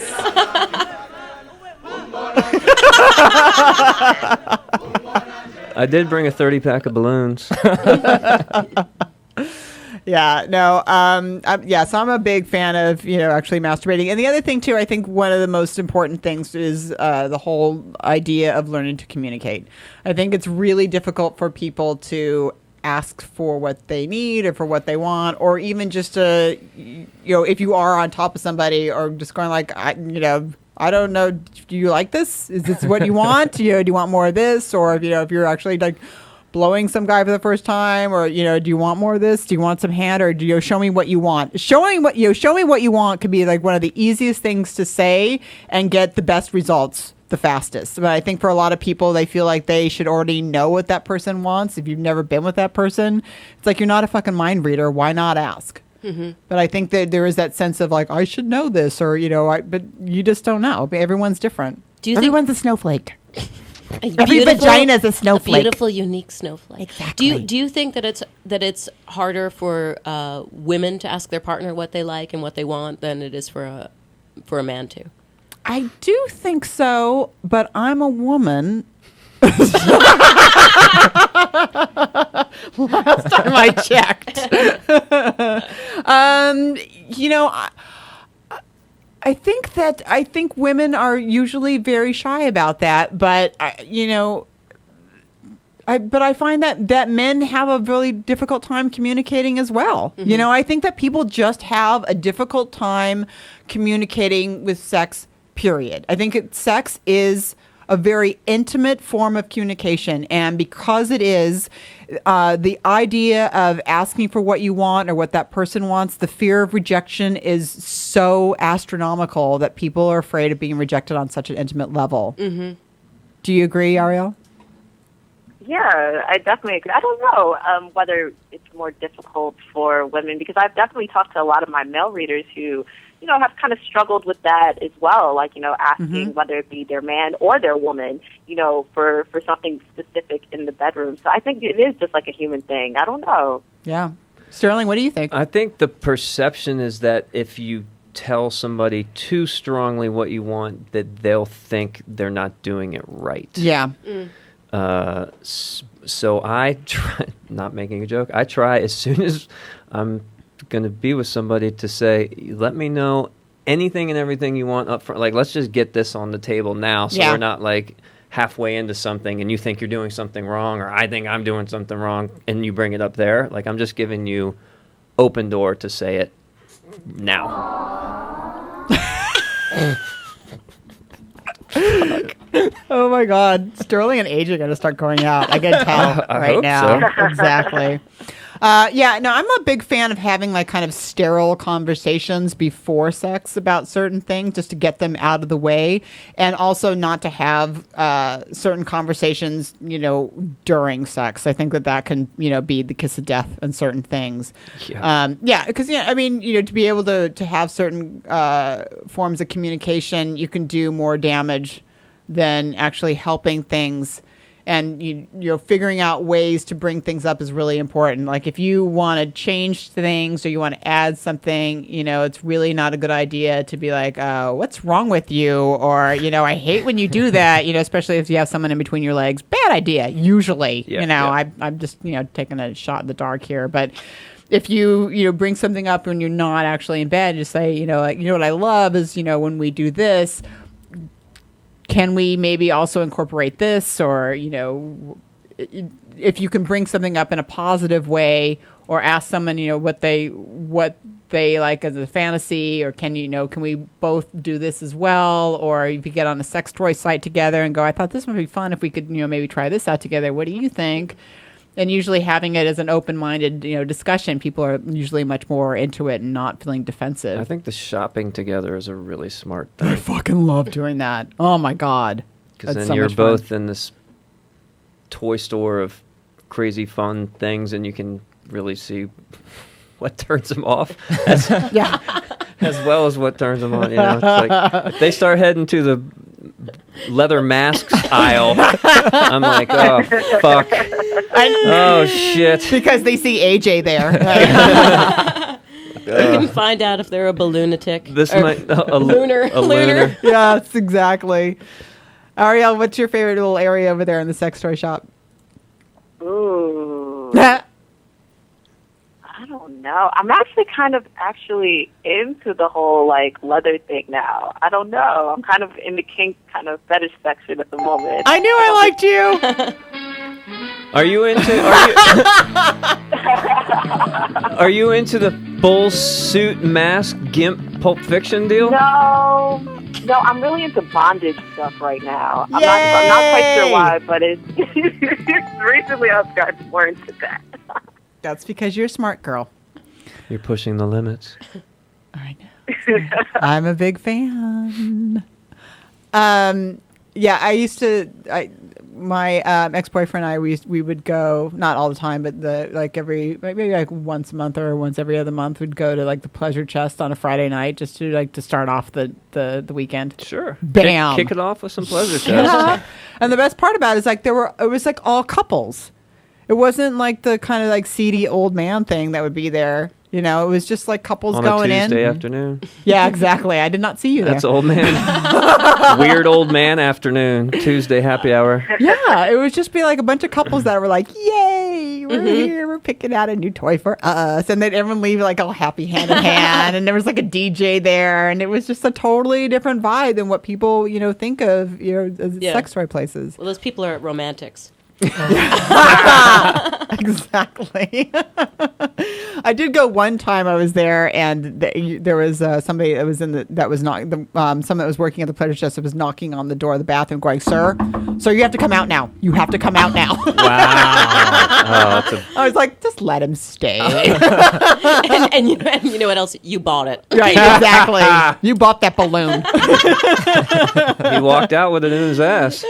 I did bring a 30-pack of balloons. Yeah, no, so I'm a big fan of, actually masturbating. And the other thing, too, I think one of the most important things is the whole idea of learning to communicate. I think it's really difficult for people to ask for what they need or for what they want, or even just to, if you are on top of somebody or just going like, I don't know, do you like this? Is this what you want? Do you want more of this? Or, if you're actually like blowing some guy for the first time, or do you want more of this? Do you want some hand, or do you show me what you want? Show me what you want could be like one of the easiest things to say and get the best results the fastest. But I think for a lot of people, they feel like they should already know what that person wants. If you've never been with that person, it's like you're not a fucking mind reader. Why not ask? Mm-hmm. But I think that there is that sense of like, I should know this, or but you just don't know. Everyone's different. Everyone's a snowflake. Every vagina's a snowflake. A beautiful, unique snowflake. Exactly. Do you think that it's harder for women to ask their partner what they like and what they want than it is for a man to? I do think so, but I'm a woman. Last time I checked. I think women are usually very shy about that, but I find that men have a really difficult time communicating as well. Mm-hmm. I think that people just have a difficult time communicating with sex, period. I think sex is a very intimate form of communication, and because it is, the idea of asking for what you want or what that person wants, the fear of rejection is so astronomical that people are afraid of being rejected on such an intimate level. Mm-hmm. Do you agree, Arielle? Yeah, I definitely agree. I don't know whether it's more difficult for women, because I've definitely talked to a lot of my male readers who have kind of struggled with that as well, like, asking mm-hmm. whether it be their man or their woman, for something specific in the bedroom. So I think it is just like a human thing. I don't know. Yeah. Sterling, what do you think? I think the perception is that if you tell somebody too strongly what you want, that they'll think they're not doing it right. Yeah. So I try, not making a joke, I try as soon as I'm going to be with somebody to say, let me know anything and everything you want up front. Like, let's just get this on the table now, so we're not like halfway into something and you think you're doing something wrong, or I think I'm doing something wrong, and you bring it up there. Like, I'm just giving you open door to say it now. Oh my God, Sterling and AJ are going to start going out. I can tell right now. So. Exactly. I'm a big fan of having like kind of sterile conversations before sex about certain things, just to get them out of the way, and also not to have certain conversations, during sex. I think that can, be the kiss of death on certain things. Because to be able to have certain forms of communication, you can do more damage than actually helping things. And figuring out ways to bring things up is really important. Like, if you want to change things or you want to add something, it's really not a good idea to be like, what's wrong with you? Or, I hate when you do that, especially if you have someone in between your legs. Bad idea, usually. I'm just, taking a shot in the dark here. But if you bring something up when you're not actually in bed, just say, what I love is, when we do this, can we maybe also incorporate this? Or, if you can bring something up in a positive way, or ask someone, what they like as a fantasy, or can we both do this as well? Or if you get on a sex toy site together and go, I thought this would be fun if we could, maybe try this out together. What do you think? And usually having it as an open-minded, discussion, people are usually much more into it and not feeling defensive. I think the shopping together is a really smart thing. I fucking love doing that. Oh my God. Because then you're both in this toy store of crazy fun things, and you can really see what turns them off. As well as what turns them on. It's like, if they start heading to the leather masks aisle. I'm like, oh fuck. Oh shit. Because they see AJ there. You can find out if they're a lunatic. This might a Lunar. lunar. Yes, exactly. Arielle, what's your favorite little area over there in the sex toy shop? Ooh. I don't know. I'm actually kind of into the whole like leather thing now. I don't know. I'm kind of in the kink kind of fetish section at the moment. I knew I liked you. Are you into the full suit mask gimp Pulp Fiction deal? No, I'm really into bondage stuff right now. I'm Yay! not quite sure why, but it's recently I've gotten more into that. That's because you're a smart girl. You're pushing the limits. I know. I'm a big fan. Yeah, I used to. My ex-boyfriend and I, we would go, not all the time, but maybe like once a month or once every other month, we'd go to like the Pleasure Chest on a Friday night just to start off the weekend. Sure. Bam. Kick it off with some pleasure chest. Yeah. And the best part about it is like it was like all couples. It wasn't like the kind of like seedy old man thing that would be there. You know, it was just like couples On going a in. Tuesday afternoon. Yeah, exactly. I did not see you there. That's old man. Weird old man afternoon. Tuesday happy hour. Yeah, it would just be like a bunch of couples that were like, "Yay, we're here, we're picking out a new toy for us," and then everyone leave like all happy hand in hand, and there was like a DJ there, and it was just a totally different vibe than what people think of as sex toy places. Well, those people are romantics. Exactly. I did go one time. I was there, and there was somebody that was someone that was working at the Pleasure Chest that was knocking on the door of the bathroom, going, "Sir, you have to come out now. You have to come out now." Wow. I was like, just let him stay. and you know what else? You bought it. Right, exactly. You bought that balloon. He walked out with it in his ass.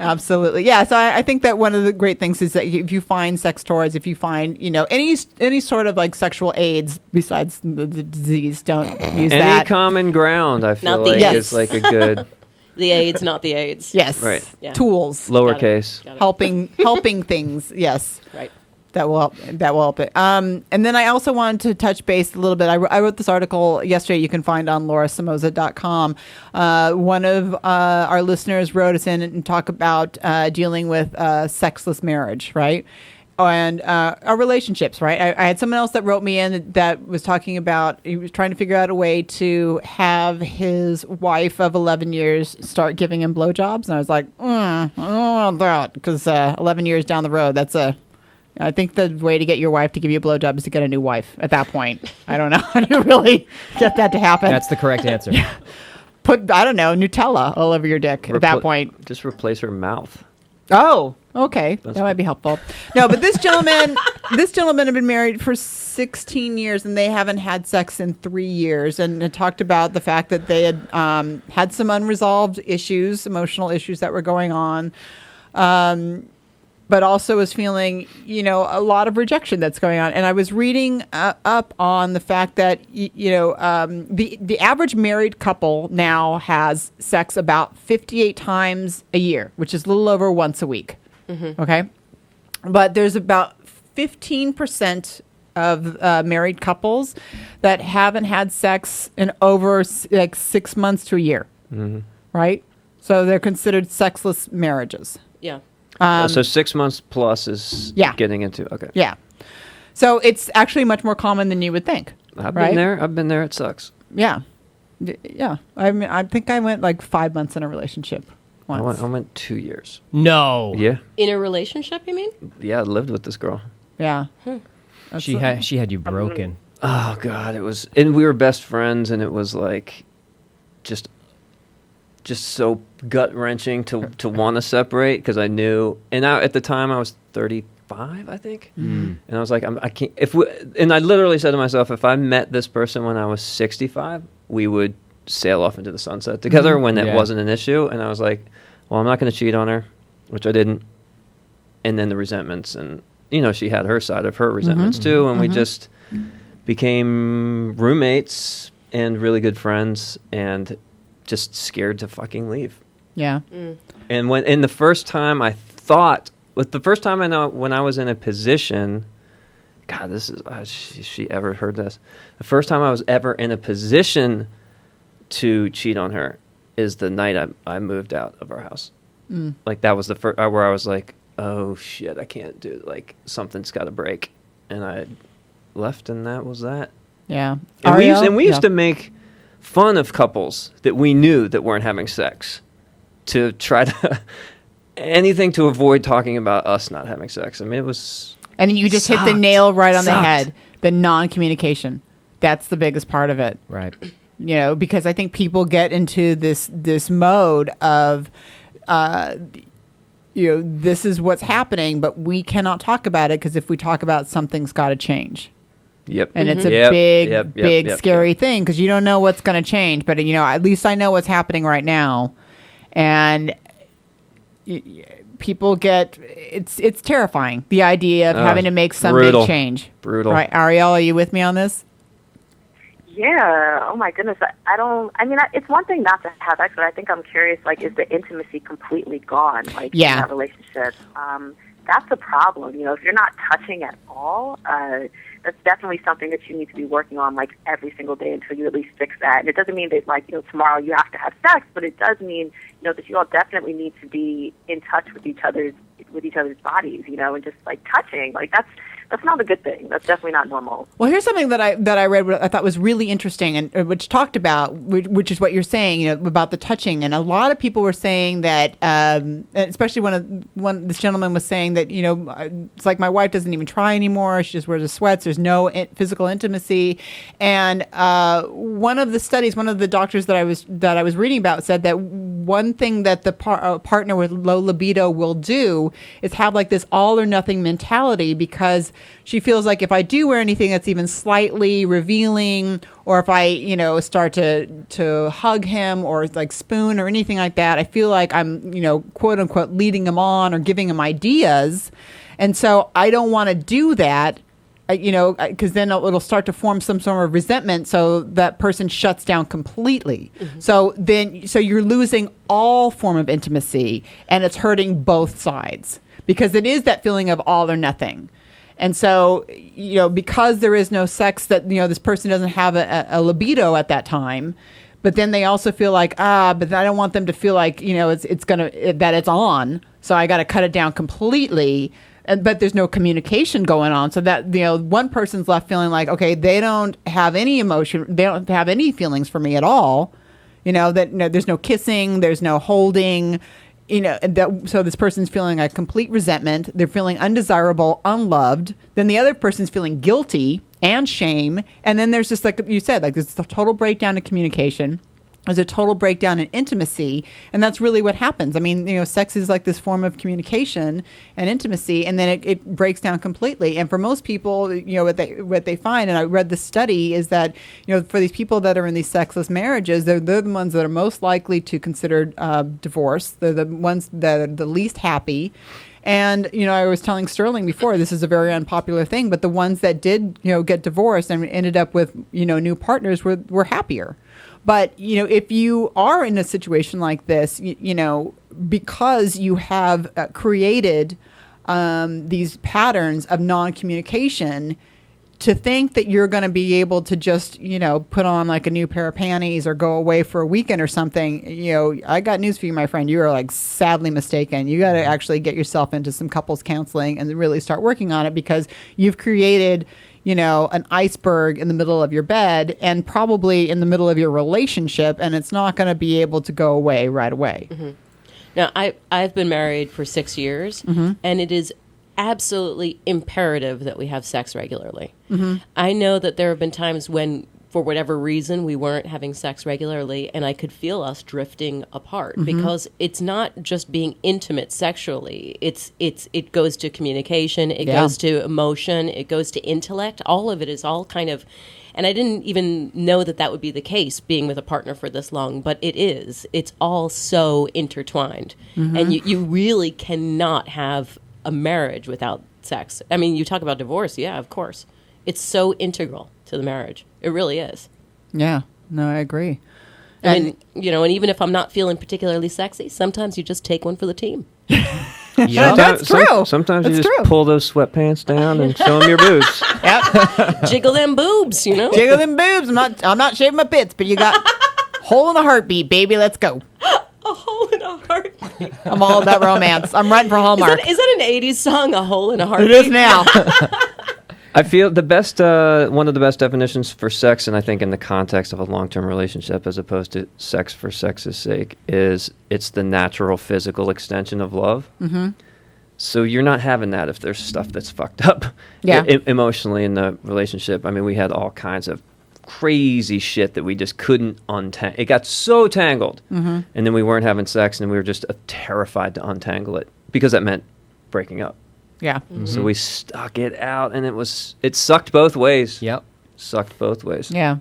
Absolutely. Yeah. So I think that one of the great things is that if you find sex toys, if you find, any sort of like sexual aids besides the disease, don't use that. Any common ground, I feel Not the- like, Yes. is like a good The AIDS, not the AIDS. Yes. Right. Yeah. Tools. lowercase. Got it. Helping things. Yes. Right. That will help. That will help it. And then I also wanted to touch base a little bit. I wrote this article yesterday. You can find on LoraSomoza.com. One of our listeners wrote us in and talk about dealing with sexless marriage, right? And our relationships, right? I had someone else that wrote me in that was talking about he was trying to figure out a way to have his wife of 11 years start giving him blowjobs, and I was like, I don't want that because 11 years down the road, I think the way to get your wife to give you a blowjob is to get a new wife at that point. I don't know how to really get that to happen. That's the correct answer. Put, I don't know, Nutella all over your dick at that point. Just replace her mouth. Oh, okay. That might be helpful. No, but this gentleman had been married for 16 years and they haven't had sex in 3 years. And it talked about the fact that they had had some unresolved issues, emotional issues that were going on. But also was feeling, a lot of rejection that's going on. And I was reading up on the fact that, the average married couple now has sex about 58 times a year, which is a little over once a week. Mm-hmm. Okay. But there's about 15% of married couples that haven't had sex in over 6 months to a year. Mm-hmm. Right? So they're considered sexless marriages. Yeah. So 6 months plus is getting into, okay. Yeah. So it's actually much more common than you would think. I've been there. It sucks. Yeah. Yeah. I mean, I think I went like 5 months in a relationship once. I went 2 years. No. Yeah. In a relationship, you mean? Yeah, I lived with this girl. Yeah. She had you broken. Oh, God. And we were best friends, and it was like just so gut-wrenching to want to separate because I knew, and at the time I was 35, I think, and I was like, I can't. And I literally said to myself, if I met this person when I was 65, we would sail off into the sunset together when that wasn't an issue. And I was like, well, I'm not going to cheat on her, which I didn't. And then the resentments, and she had her side of her resentments too, and we just became roommates and really good friends, and just scared to fucking leave. Yeah. And when the first time I thought, the first time I know when I was in a position, God, this is she ever heard this? The first time I was ever in a position to cheat on her is the night I moved out of our house. Like that was the first where I was like, oh shit, I can't do it. Like something's got to break, and I left, and that was that. Yeah. And we used Yeah. to make fun of couples that we knew that weren't having sex, to try to anything to avoid talking about us not having sex. I mean, it was. And you just hit the sucked. nail right on the Sucked. head. The non-communication. That's the biggest part of it. Right. You know, because I think people get into this mode of, this is what's happening, but we cannot talk about it because if we talk about it, something's got to change. Yep. And it's a big, scary thing because you don't know what's going to change. But, at least I know what's happening right now. And people get, it's terrifying, the idea of having to make some brutal. big change. Brutal. Right. Arielle, are you with me on this? Yeah. Oh my goodness. It's one thing not to have sex, but I think I'm curious. Like, is the intimacy completely gone? Like, in that relationship, that's the problem. If you're not touching at all, that's definitely something that you need to be working on, like every single day until you at least fix that. And it doesn't mean that, tomorrow you have to have sex, but it does mean, that you all definitely need to be in touch with each other's bodies, and just like touching, like that's not a good thing. That's definitely not normal. Well, here's something that I read what I thought was really interesting, and which talked about, which is what you're saying, about the touching. And a lot of people were saying that, especially when this gentleman was saying that, it's like my wife doesn't even try anymore. She just wears the sweats. There's no physical intimacy. And one of the doctors that I was reading about said that one thing that the partner with low libido will do is have like this all or nothing mentality, because she feels like if I do wear anything that's even slightly revealing, or if I, start to hug him or like spoon or anything like that, I feel like I'm, quote unquote, leading him on or giving him ideas. And so I don't want to do that, because then it'll start to form some sort of resentment. So that person shuts down completely. Mm-hmm. So you're losing all form of intimacy, and it's hurting both sides, because it is that feeling of all or nothing. And so, because there is no sex, that, this person doesn't have a libido at that time, but then they also feel like, but I don't want them to feel like, that it's on. So I got to cut it down completely. But there's no communication going on. So that, one person's left feeling like, okay, they don't have any emotion. They don't have any feelings for me at all. There's no kissing, there's no holding. So this person's feeling a complete resentment. They're feeling undesirable, unloved. Then the other person's feeling guilty and shame. And then there's just, like you said, like there's a total breakdown in communication. There's a total breakdown in intimacy. And that's really what happens. I mean, sex is like this form of communication and intimacy, and then it breaks down completely. And for most people, what they find, and I read this study, is that, for these people that are in these sexless marriages, they're the ones that are most likely to consider divorce. They're the ones that are the least happy. And, I was telling Stirling before, this is a very unpopular thing, but the ones that did, get divorced and ended up with, new partners were happier. But, if you are in a situation like this, because you have created these patterns of non-communication, to think that you're going to be able to just, put on like a new pair of panties or go away for a weekend or something, I got news for you, my friend. You are like sadly mistaken. You got to actually get yourself into some couples counseling and really start working on it, because you've created an iceberg in the middle of your bed and probably in the middle of your relationship, and it's not going to be able to go away right away. Mm-hmm. Now, I've been married for 6 years, mm-hmm. and it is absolutely imperative that we have sex regularly. Mm-hmm. I know that there have been times when, for whatever reason, we weren't having sex regularly, and I could feel us drifting apart, mm-hmm. because it's not just being intimate sexually. It goes to communication, it goes to emotion, it goes to intellect. All of it is all kind of, and I didn't even know that would be the case being with a partner for this long, but it is. It's all so intertwined, mm-hmm. and you really cannot have a marriage without sex. I mean, you talk about divorce, yeah, of course. It's so integral to the marriage. It really is. Yeah, no, I agree. And even if I'm not feeling particularly sexy, sometimes you just take one for the team. Yeah, That's true. Sometimes That's you just true. pull those sweatpants down and show them your boobs. Yep. Jiggle them boobs, Jiggle them boobs. I'm not shaving my pits, but you got hole in the heartbeat, baby. Let's go. A hole in a heartbeat. I'm all about romance. I'm writing for Hallmark. Is that an 80s song, A Hole in a It Heartbeat? is now. I feel the best, one of the best definitions for sex, and I think in the context of a long-term relationship as opposed to sex for sex's sake, is it's the natural physical extension of love. Mm-hmm. So you're not having that if there's stuff that's fucked up emotionally in the relationship. I mean, we had all kinds of crazy shit that we just couldn't untangle. It got so tangled, and then we weren't having sex, and we were just terrified to untangle it because that meant breaking up. Yeah. So we stuck it out, and it sucked both ways. Yep. Sucked both ways. Yeah.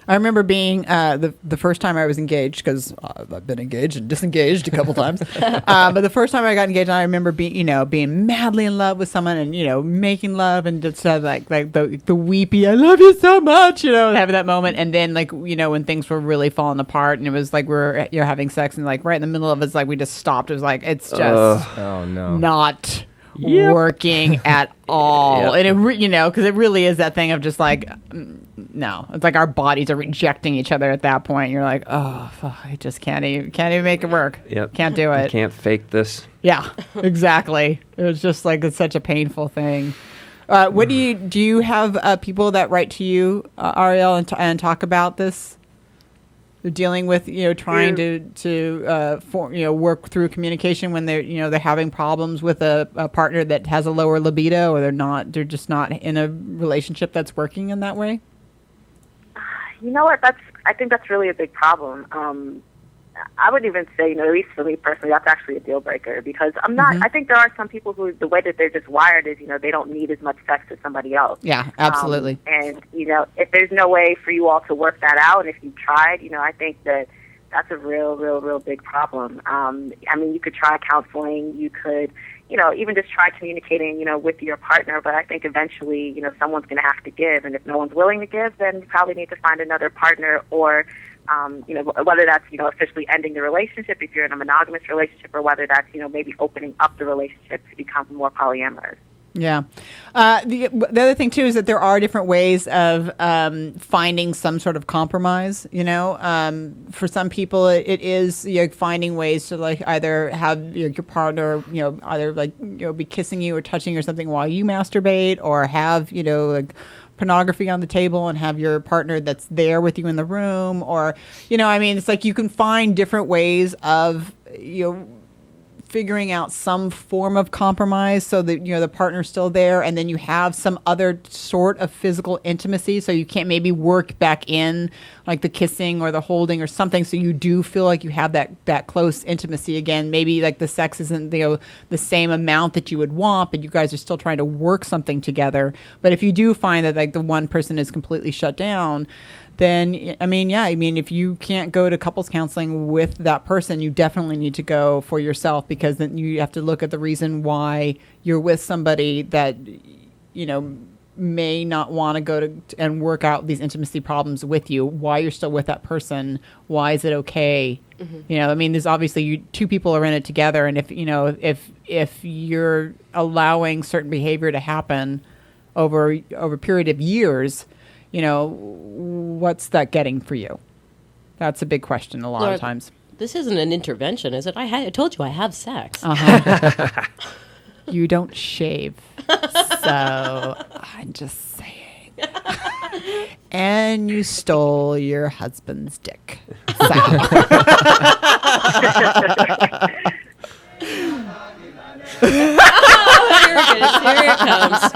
I remember being the first time I was engaged, because I've been engaged and disengaged a couple times. But the first time I got engaged, I remember being madly in love with someone, and making love, and just like the weepy, I love you so much, having that moment, and then when things were really falling apart, and it was like you're having sex, and like right in the middle of it, it's like we just stopped. It was like it's just Oh no. not working at all. Yep. And because it really is that thing of just like, no, it's like our bodies are rejecting each other at that point. You're like, oh, fuck, I just can't even make it work. Yep. Can't do You it. can't fake this. Yeah, exactly. It was just like, it's such a painful thing. What do you have people that write to you, Arielle, and talk about this? They're dealing with trying to work through communication when they're having problems with a partner that has a lower libido, or they're just not in a relationship that's working in that way. You know what? I think that's really a big problem. I would even say, at least for me personally, that's actually a deal breaker, because I'm not. I think there are some people who the way that they're just wired is, they don't need as much sex as somebody else. Yeah, absolutely. And if there's no way for you all to work that out, and if you've tried, I think that's a real big problem. I mean, you could try counseling, you could, even just try communicating, with your partner. But I think eventually, someone's going to have to give, and if no one's willing to give, then you probably need to find another partner, or whether that's, officially ending the relationship if you're in a monogamous relationship, or whether that's, maybe opening up the relationship to become more polyamorous. Yeah. The other thing, too, is that there are different ways of finding some sort of compromise. For some people, it is finding ways to either have your partner, either be kissing you or touching you or something while you masturbate, or have, pornography on the table and have your partner that's there with you in the room, or it's like you can find different ways of figuring out some form of compromise so that the partner's still there, and then you have some other sort of physical intimacy, so you can't maybe work back in like the kissing or the holding or something, so you do feel like you have that close intimacy again. Maybe like the sex isn't the same amount that you would want, but you guys are still trying to work something together. But if you do find that like the one person is completely shut down, then, if you can't go to couples counseling with that person, you definitely need to go for yourself, because then you have to look at the reason why you're with somebody that, may not want to go to and work out these intimacy problems with you, why you're still with that person, why is it okay? Mm-hmm. There's obviously two people are in it together, and if you're allowing certain behavior to happen over a period of years, what's that getting for you? That's a big question a lot of times. This isn't an intervention, is it? I told you I have sex. Uh-huh. You don't shave. So I'm just saying. And you stole your husband's dick. So. Here it comes.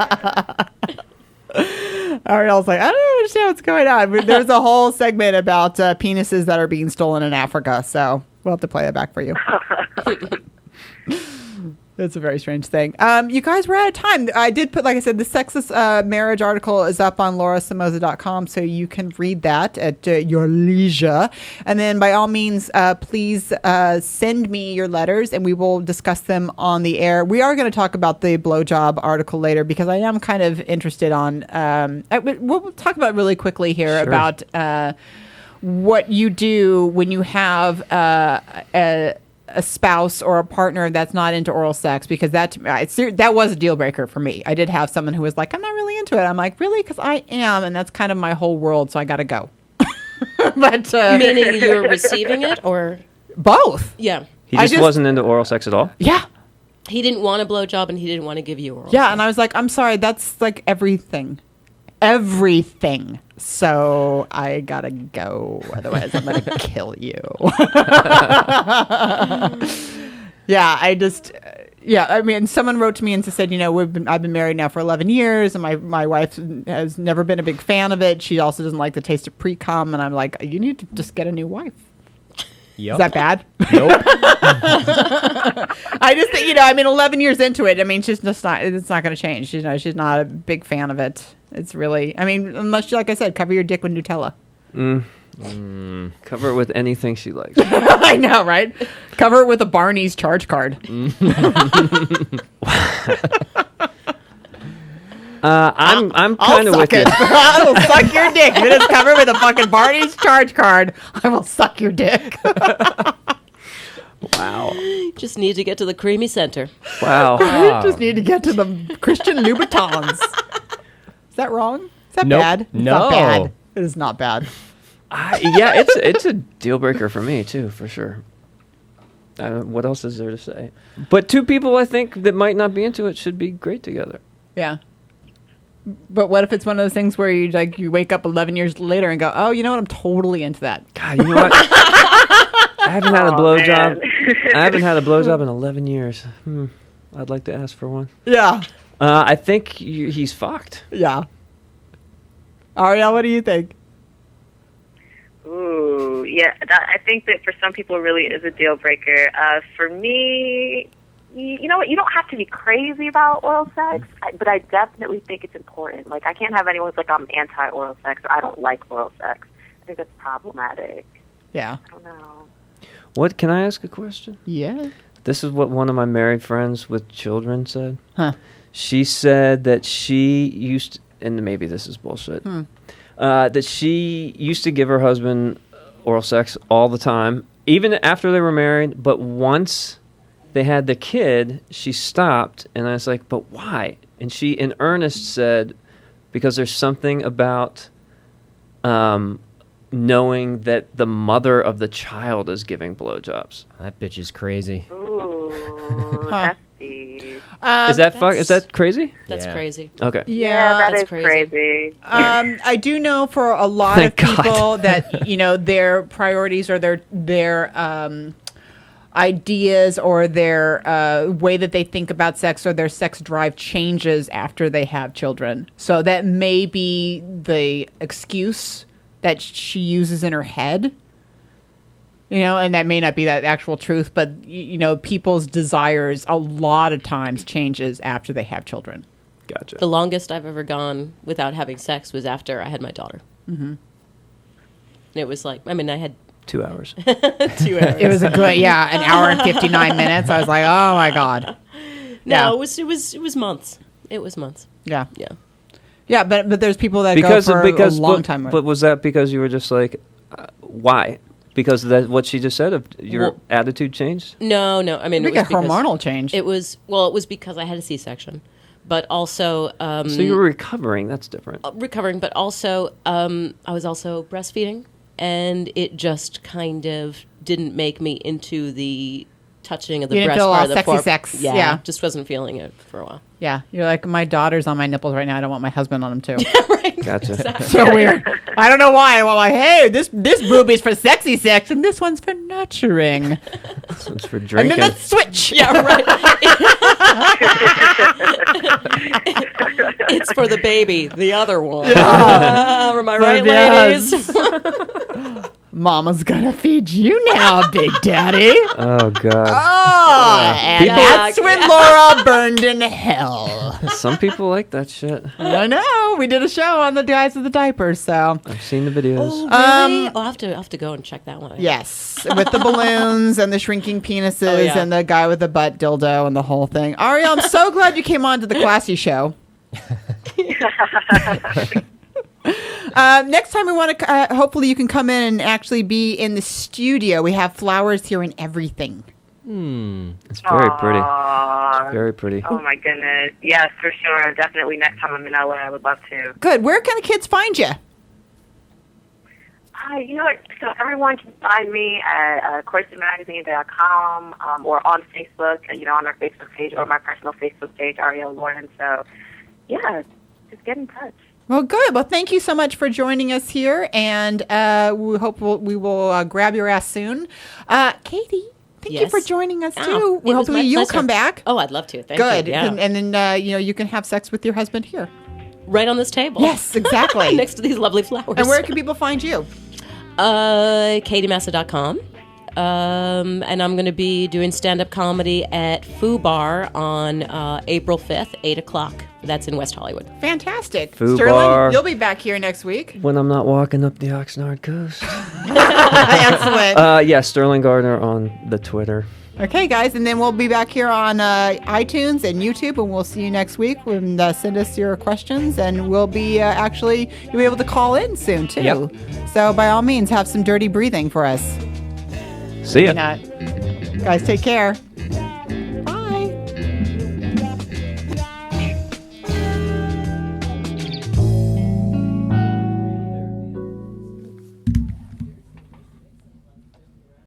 Arielle's like, I don't understand what's going on. There's a whole segment about penises that are being stolen in Africa, so we'll have to play that back for you. It's a very strange thing. You guys, we're out of time. I did put, like I said, the Sexless marriage article is up on LoraSomoza.com, so you can read that at your leisure. And then, by all means, please send me your letters, and we will discuss them on the air. We are going to talk about the blowjob article later, because I am kind of interested on. We'll talk about it really quickly here about what you do when you have a spouse or a partner that's not into oral sex, because that was a deal breaker for me. I did have someone who was like, I'm not really into it. I'm like, really? Because I am, and that's kind of my whole world, so I got to go. But Meaning you're receiving it, or both. yeah, He just wasn't into oral sex at all? Yeah. he didn't want a blowjob and he didn't want to give you oral. Yeah, and I was like, I'm sorry, that's like everything. Everything. So I gotta go, otherwise I'm gonna kill you. Yeah, I mean, someone wrote to me and said, I've been married now for 11 years, and my wife has never been a big fan of it. She also doesn't like the taste of pre-cum, and I'm like, you need to just get a new wife. Yep. Is that bad? Nope. I just think, 11 years into it, it's not going to change. She's not a big fan of it. It's really, unless you, like I said, cover your dick with Nutella. Cover it with anything she likes. I know, right? Cover it with a Barney's charge card. I'm kind of with you. I will suck your dick. If it is covered with a fucking Barney's charge card, I will suck your dick. Wow. Just need to get to the creamy center. Wow. Just need to get to the Christian Louboutins. Is that wrong? Is that Nope. bad? It's No. not bad. It is not bad. Yeah, it's a deal breaker for me too, for sure. What else is there to say? But two people, I think, that might not be into it should be great together. Yeah. But what if it's one of those things where you wake up 11 years later and go, oh, you know what? I'm totally into that. God, you know what? I haven't had a blowjob. man. I haven't had a blowjob in 11 years. I'd like to ask for one. Yeah. I think he's fucked. Yeah. Arielle, what do you think? Ooh, yeah. I think that for some people it really is a deal breaker. For me, you know what? You don't have to be crazy about oral sex, but I definitely think it's important. Like, I can't have anyone who's like, I'm anti-oral sex or I don't like oral sex. I think that's problematic. Yeah. I don't know. What? Can I ask a question? Yeah. This is what one of my married friends with children said. Huh. She said that she used, and maybe this is bullshit, that she used to give her husband oral sex all the time, even after they were married, but once they had the kid, she stopped, and I was like, but why? And she, in earnest, said, because there's something about knowing that the mother of the child is giving blowjobs. That bitch is crazy. Ooh, that's deep. Is that crazy? That's Yeah. crazy. Okay. Yeah, that that's is crazy. crazy. I do know for a lot Thank of people God. that, their priorities or their ideas or their way that they think about sex or their sex drive changes after they have children. So that may be the excuse that she uses in her head. And that may not be that actual truth, but, people's desires a lot of times changes after they have children. Gotcha. The longest I've ever gone without having sex was after I had my daughter. Mm-hmm. And it was like, I had 2 hours. 2 hours. It was a good, an hour and 59 minutes. I was like, oh my God. No, Yeah. it was months. It was months. Yeah. Yeah. Yeah, but there's people that go for a long time. But was that because you were just like, why? Because that's what she just said. Of your attitude changed. No. We It was get because hormonal change. it was because I had a C-section, but also So you were recovering. That's different. recovering. But also, I was also breastfeeding, and it just kind of didn't make me into the touching of the You didn't breast feel part all of the sexy fore- sex. Yeah, Yeah. just wasn't feeling it for a while. Yeah, you're like, my daughter's on my nipples right now. I don't want my husband on them too. Gotcha. So weird. I don't know why. I'm like, hey, this boobie's for sexy sex, and this one's for nurturing. This one's for And drinking. then let's switch. Yeah, right. It's for the baby, the other one. Am I right, Yes. ladies? Mama's gonna feed you now, Big Daddy. Oh God. Oh, and People- that's when Laura burned in hell. Some people like that shit. I know. We did a show on the guys with the diapers, so I've seen the videos. Oh, really? I'll have to go and check that one out. yes, with the balloons and the shrinking penises Oh, yeah. and the guy with the butt dildo and the whole thing. Arielle, I'm so glad you came on to the classy show. Next time we want to, hopefully you can come in and actually be in the studio. We have flowers here and everything. It's very pretty. Very pretty. Oh my goodness. Yes, for sure. Definitely next time I'm in LA, I would love to. Good. Where can the kids find you? You know what? So everyone can find me at CorsetMagazine.com or on Facebook, on our Facebook page or my personal Facebook page, Arielle Loren. So, yeah, just get in touch. Well, good. Well, thank you so much for joining us here, and we hope we will grab your ass soon. Katie, thank you for joining us, too. Well, hopefully you'll come back. Oh, I'd love to. Thank Good. you. Yeah. And then, you can have sex with your husband here. Right on this table. Yes, exactly. Next to these lovely flowers. And where can people find you? KatieMassa.com. And I'm going to be doing stand-up comedy at Foo Bar on April 5th, 8 o'clock. That's in West Hollywood. Fantastic. Foo Sterling, Bar. you'll be back here next week. When I'm not walking up the Oxnard coast. Excellent. Yeah, Stirling Gardner on the Twitter. Okay, guys, and then we'll be back here on iTunes and YouTube, and we'll see you next week. And send us your questions, and we'll be you'll be able to call in soon, too. Yep. So by all means, have some dirty breathing for us. See ya. Guys, take care.